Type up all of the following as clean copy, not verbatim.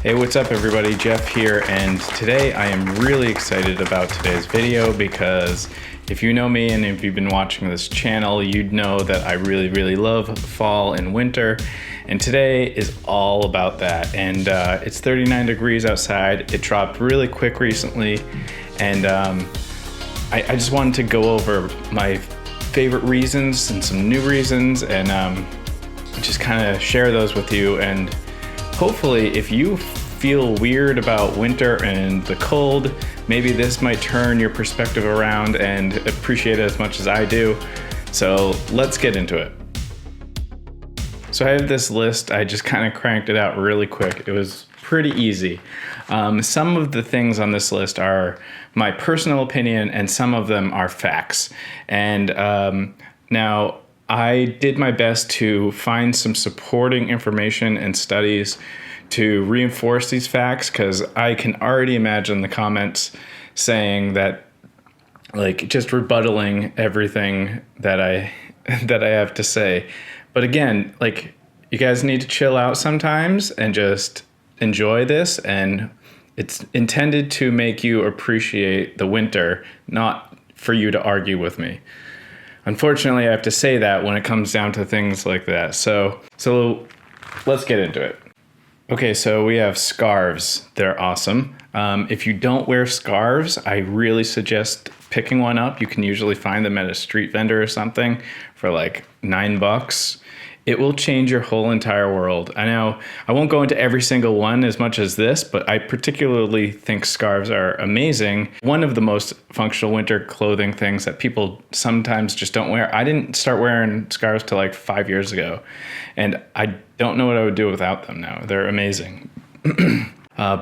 Hey, what's up everybody? Jeff here, and today I am really excited about today's video because if you know me and if you've been watching this channel, you'd know that I really love fall and winter, and today is all about that. And it's 39 degrees outside. It dropped really quick recently, and I just wanted to go over my favorite reasons and some new reasons, and just kind of share those with you. And hopefully, if you feel weird about winter and the cold, maybe this might turn your perspective around and appreciate it as much as I do. So let's get into it. So I have this list. I just kind of cranked it out really quick. It was pretty easy. Some of the things on this list are my personal opinion, and some of them are facts. And now, I did my best to find some supporting information and studies to reinforce these facts, because I can already imagine the comments saying that, like, just rebuttaling everything that I have to say. But again, like, you guys need to chill out sometimes and just enjoy this, and it's intended to make you appreciate the winter, not for you to argue with me. Unfortunately, I have to say that when it comes down to things like that. So let's get into it. Okay, so we have scarves. They're awesome. If you don't wear scarves, I really suggest picking one up. You can usually find them at a street vendor or something for like $9. It will change your whole entire world. I know I won't go into every single one as much as this, but I particularly think scarves are amazing. One of the most functional winter clothing things that people sometimes just don't wear. I didn't start wearing scarves till like 5 years ago, and I don't know what I would do without them now. They're amazing.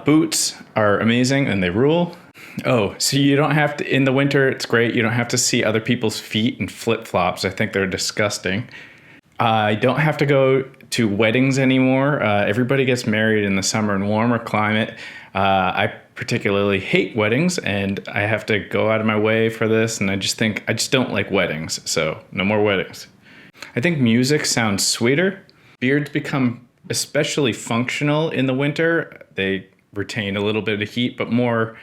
Boots are amazing and they rule. Oh, so you don't have to, in the winter, it's great. You don't have to see other people's feet in flip-flops. I think they're disgusting. I don't have to go to weddings anymore. Everybody gets married in the summer and warmer climate. I particularly hate weddings, and I have to go out of my way for this. And I just don't like weddings. So no more weddings. I think music sounds sweeter. Beards become especially functional in the winter. They retain a little bit of heat, but more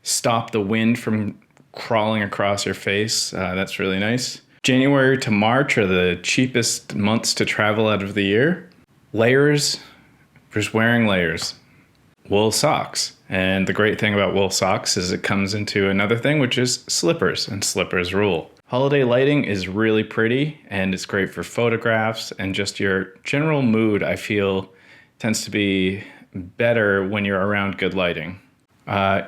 stop the wind from crawling across your face. That's really nice. January to March are the cheapest months to travel out of the year. Layers, just wearing layers. Wool socks. And the great thing about wool socks is it comes into another thing, which is slippers, and slippers rule. Holiday lighting is really pretty, and it's great for photographs, and just your general mood, I feel, tends to be better when you're around good lighting.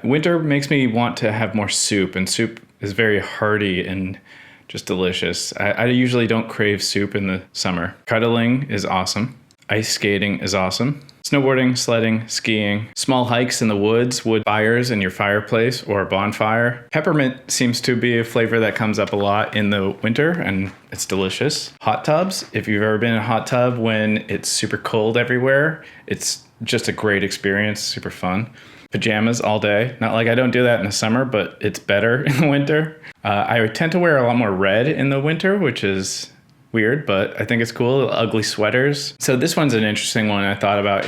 Winter makes me want to have more soup, and soup is very hearty and just delicious. I usually don't crave soup in the summer. Cuddling is awesome. Ice skating is awesome. Snowboarding, sledding, skiing. Small hikes in the woods, wood fires in your fireplace or a bonfire. Peppermint seems to be a flavor that comes up a lot in the winter, and it's delicious. Hot tubs. If you've ever been in a hot tub when it's super cold everywhere, it's just a great experience, super fun. Pajamas all day. Not like I don't do that in the summer, but it's better in the winter. I tend to wear a lot more red in the winter, which is weird, but I think it's cool. Ugly sweaters. So this one's an interesting one I thought about.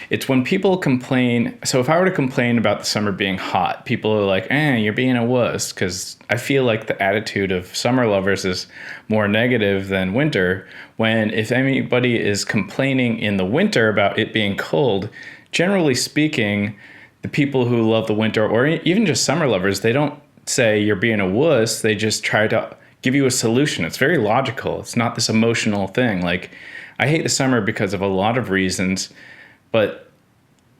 It's when people complain. So if I were to complain about the summer being hot, people are like, you're being a wuss. Because I feel like the attitude of summer lovers is more negative than winter. When if anybody is complaining in the winter about it being cold, generally speaking, the people who love the winter, or even just summer lovers, they don't say you're being a wuss. They just try to give you a solution. It's very logical. It's not this emotional thing. Like, I hate the summer because of a lot of reasons, but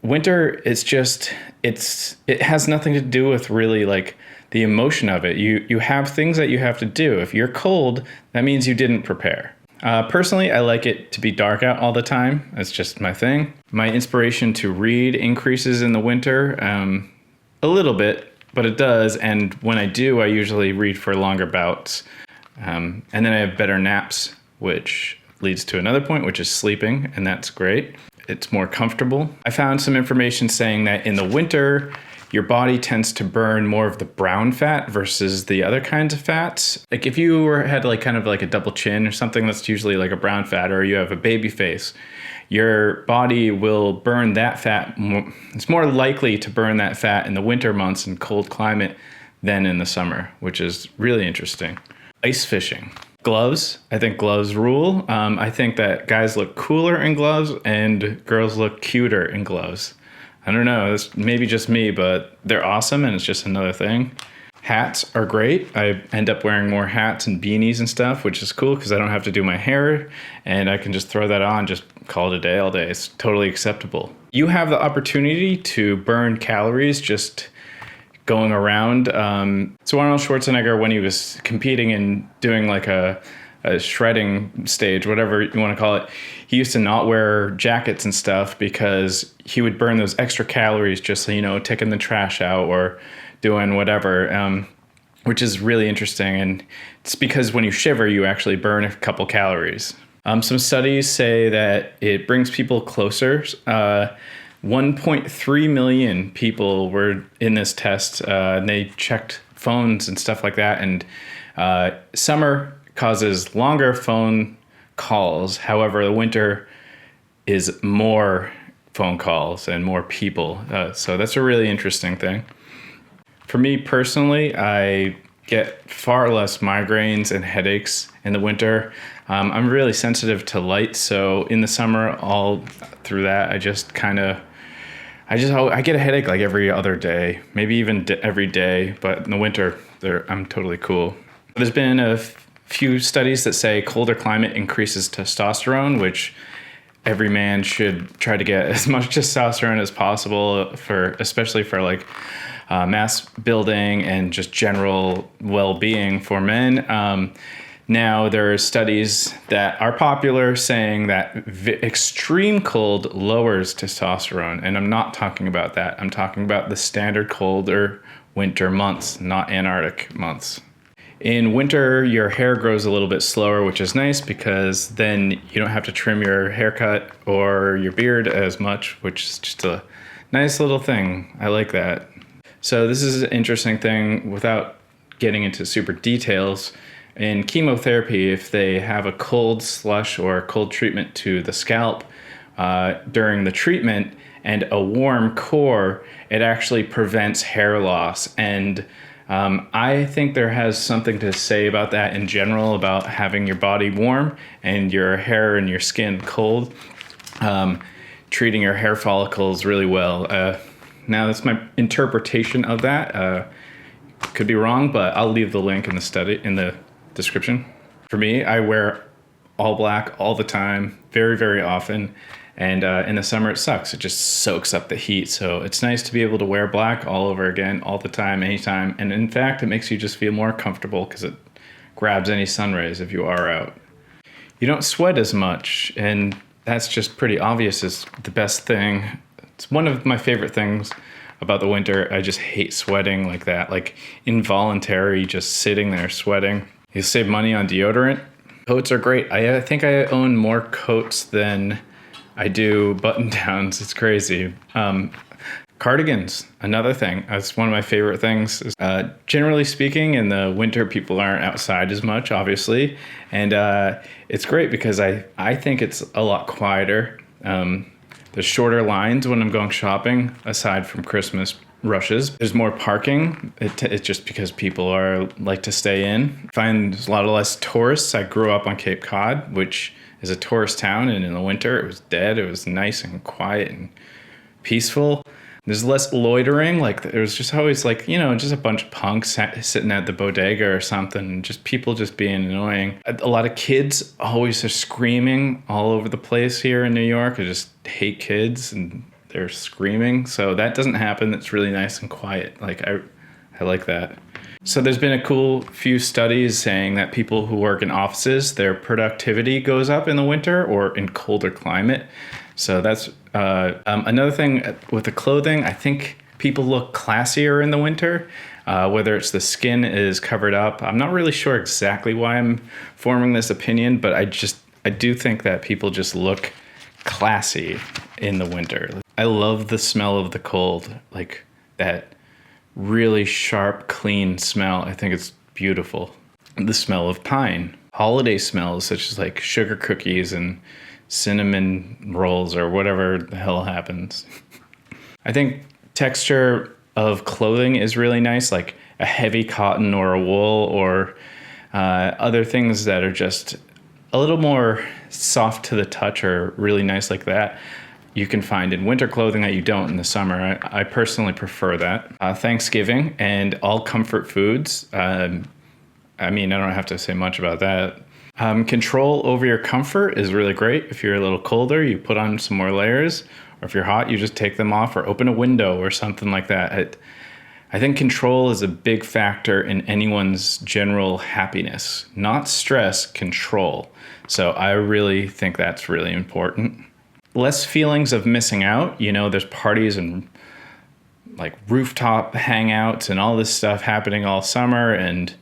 winter, it has nothing to do with really like the emotion of it. You have things that you have to do. If you're cold, that means you didn't prepare. Personally, I like it to be dark out all the time. That's just my thing. My inspiration to read increases in the winter a little bit, but it does. And when I do, I usually read for longer bouts. And then I have better naps, which leads to another point, which is sleeping. And that's great. It's more comfortable. I found some information saying that in the winter, your body tends to burn more of the brown fat versus the other kinds of fats. Like if you had like kind of like a double chin or something, that's usually like a brown fat, or you have a baby face, your body will burn that fat. It's more likely to burn that fat in the winter months in cold climate than in the summer, which is really interesting. Ice fishing. Gloves. I think gloves rule. I think that guys look cooler in gloves and girls look cuter in gloves. I don't know, it's maybe just me, but they're awesome and it's just another thing. Hats are great. I end up wearing more hats and beanies and stuff, which is cool because I don't have to do my hair and I can just throw that on, just call it a day all day. It's totally acceptable. You have the opportunity to burn calories just going around. So Arnold Schwarzenegger, when he was competing and doing like a shredding stage, whatever you want to call it, he used to not wear jackets and stuff because he would burn those extra calories just, taking the trash out or doing whatever, which is really interesting. And it's because when you shiver, you actually burn a couple calories. Some studies say that it brings people closer. 1.3 million people were in this test, and they checked phones and stuff like that. And summer causes longer phone calls. However, the winter is more phone calls and more people. So that's a really interesting thing. For me personally, I get far less migraines and headaches in the winter. I'm really sensitive to light, so in the summer, all through that, I get a headache like every other day, maybe even every day, but in the winter, I'm totally cool. There's been a few studies that say colder climate increases testosterone, which every man should try to get as much testosterone as possible especially for like mass building and just general well-being for men. Now there are studies that are popular saying that extreme cold lowers testosterone, and I'm not talking about that. I'm talking about the standard colder winter months, not Antarctic months. In winter, your hair grows a little bit slower, which is nice because then you don't have to trim your haircut or your beard as much, which is just a nice little thing. I like that. So this is an interesting thing without getting into super details. In chemotherapy, if they have a cold slush or a cold treatment to the scalp during the treatment and a warm core, it actually prevents hair loss. And I think there has something to say about that in general, about having your body warm and your hair and your skin cold, treating your hair follicles really well. Now, that's my interpretation of that. Could be wrong, but I'll leave the link in the description. For me, I wear all black all the time, very, very often. And in the summer, it sucks. It just soaks up the heat. So it's nice to be able to wear black all over again, all the time, anytime. And in fact, it makes you just feel more comfortable because it grabs any sun rays if you are out. You don't sweat as much, and that's just pretty obvious is the best thing. It's one of my favorite things about the winter. I just hate sweating like that, like involuntary, just sitting there sweating. You save money on deodorant. Coats are great. I think I own more coats than I do button downs. It's crazy. Cardigans, another thing. That's one of my favorite things. Generally speaking, in the winter, people aren't outside as much, obviously. And it's great because I think it's a lot quieter. There's shorter lines when I'm going shopping, aside from Christmas rushes. There's more parking. It's just because people like to stay in. I find there's a lot less tourists. I grew up on Cape Cod, which is a tourist town, and in the winter it was dead. It was nice and quiet and peaceful. There's less loitering. Like there was just always just a bunch of punks sitting at the bodega or something, just people just being annoying. A lot of kids always are screaming all over the place here in New York. I just hate kids and they're screaming. So that doesn't happen. It's really nice and quiet. Like I like that. So there's been a cool few studies saying that people who work in offices, their productivity goes up in the winter or in colder climate. So that's another thing with the clothing. I think people look classier in the winter, whether it's the skin is covered up. I'm not really sure exactly why I'm forming this opinion, but I do think that people just look classy in the winter. I love the smell of the cold, like that really sharp, clean smell. I think it's beautiful. The smell of pine. Holiday smells such as like sugar cookies and cinnamon rolls or whatever the hell happens. I think texture of clothing is really nice, like a heavy cotton or a wool or other things that are just a little more soft to the touch are really nice like that. You can find in winter clothing that you don't in the summer. I personally prefer that. Thanksgiving and all comfort foods. I mean, I don't have to say much about that. Control over your comfort is really great. If you're a little colder, you put on some more layers. Or if you're hot, you just take them off or open a window or something like that. I think control is a big factor in anyone's general happiness. Not stress, control. So I really think that's really important. Less feelings of missing out. You know, there's parties and like rooftop hangouts and all this stuff happening all summer, and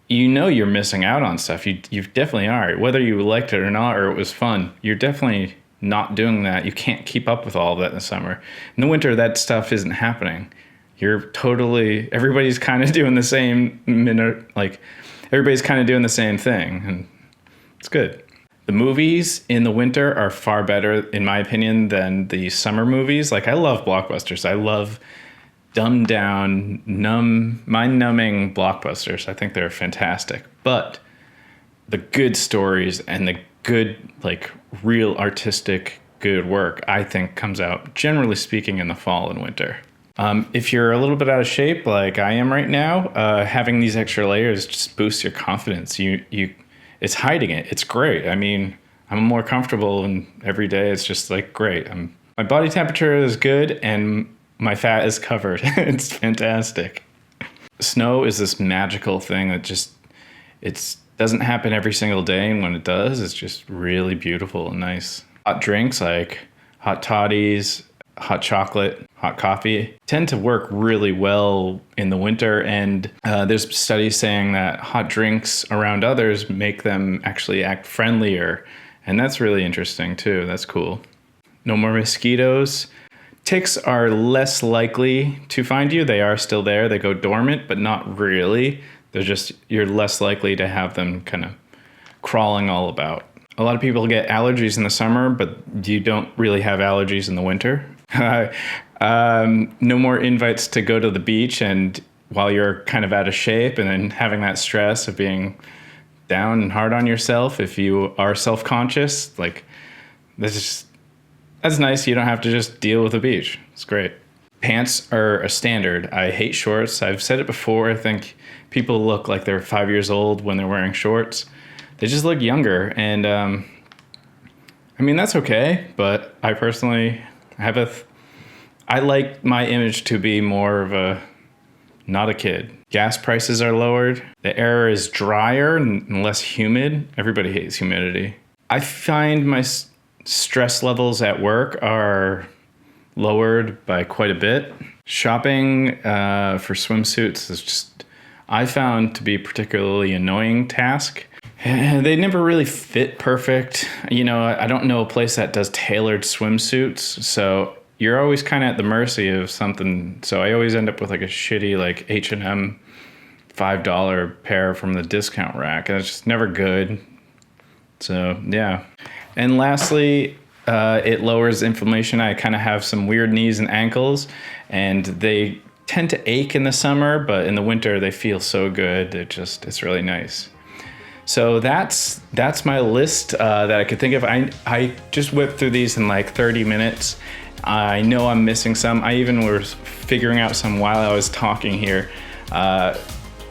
you know you're missing out on stuff. You definitely are. Whether you liked it or not, or it was fun, you're definitely not doing that. You can't keep up with all of that in the summer. In the winter, that stuff isn't happening. Everybody's kind of doing the same everybody's kind of doing the same thing, and it's good. The movies in the winter are far better, in my opinion, than the summer movies. Like, I love blockbusters. I love dumbed down, mind-numbing blockbusters. I think they're fantastic. But the good stories and the good, like, real artistic good work, I think comes out, generally speaking, in the fall and winter. If you're a little bit out of shape, like I am right now, having these extra layers just boosts your confidence. It's hiding it. It's great. I mean, I'm more comfortable, and every day it's just like great. My body temperature is good, and my fat is covered. It's fantastic. Snow is this magical thing that it doesn't happen every single day, and when it does, it's just really beautiful and nice. Hot drinks like hot toddies, hot chocolate, hot coffee tend to work really well in the winter, and there's studies saying that hot drinks around others make them actually act friendlier, and that's really interesting too. That's cool. No more mosquitoes. Ticks are less likely to find you. They are still there. They go dormant, but not really. You're less likely to have them kind of crawling all about. A lot of people get allergies in the summer, but you don't really have allergies in the winter. No more invites to go to the beach and while you're kind of out of shape, and then having that stress of being down and hard on yourself if you are self-conscious. Like, that's nice. You don't have to just deal with the beach. It's great. Pants are a standard. I hate shorts. I've said it before. I think people look like they're 5 years old when they're wearing shorts. They just look younger, and I mean, that's okay, but I personally I like my image to be more of not a kid. Gas prices are lowered. The air is drier and less humid. Everybody hates humidity. I find my stress levels at work are lowered by quite a bit. Shopping for swimsuits is I found to be a particularly annoying task. They never really fit perfect. You know, I don't know a place that does tailored swimsuits, so you're always kind of at the mercy of something. So I always end up with like a shitty like H&M $5 pair from the discount rack, and it's just never good. So yeah. And lastly, it lowers inflammation. I kind of have some weird knees and ankles, and they tend to ache in the summer, but in the winter they feel so good. It's really nice. So that's my list that I could think of. I just whipped through these in like 30 minutes. I know I'm missing some. I even was figuring out some while I was talking here.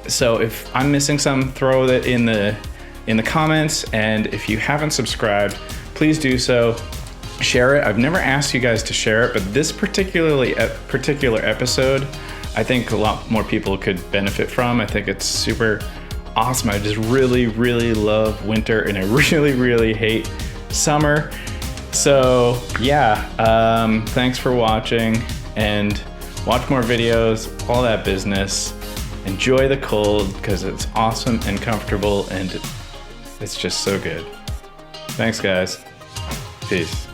So if I'm missing some, throw it in the comments. And if you haven't subscribed, please do so. Share it. I've never asked you guys to share it, but this particular episode, I think a lot more people could benefit from. I think it's super awesome. I just really, really love winter, and I really, really hate summer. So yeah, thanks for watching, and watch more videos, all that business. Enjoy the cold because it's awesome and comfortable, and it's just so good. Thanks, guys. Peace.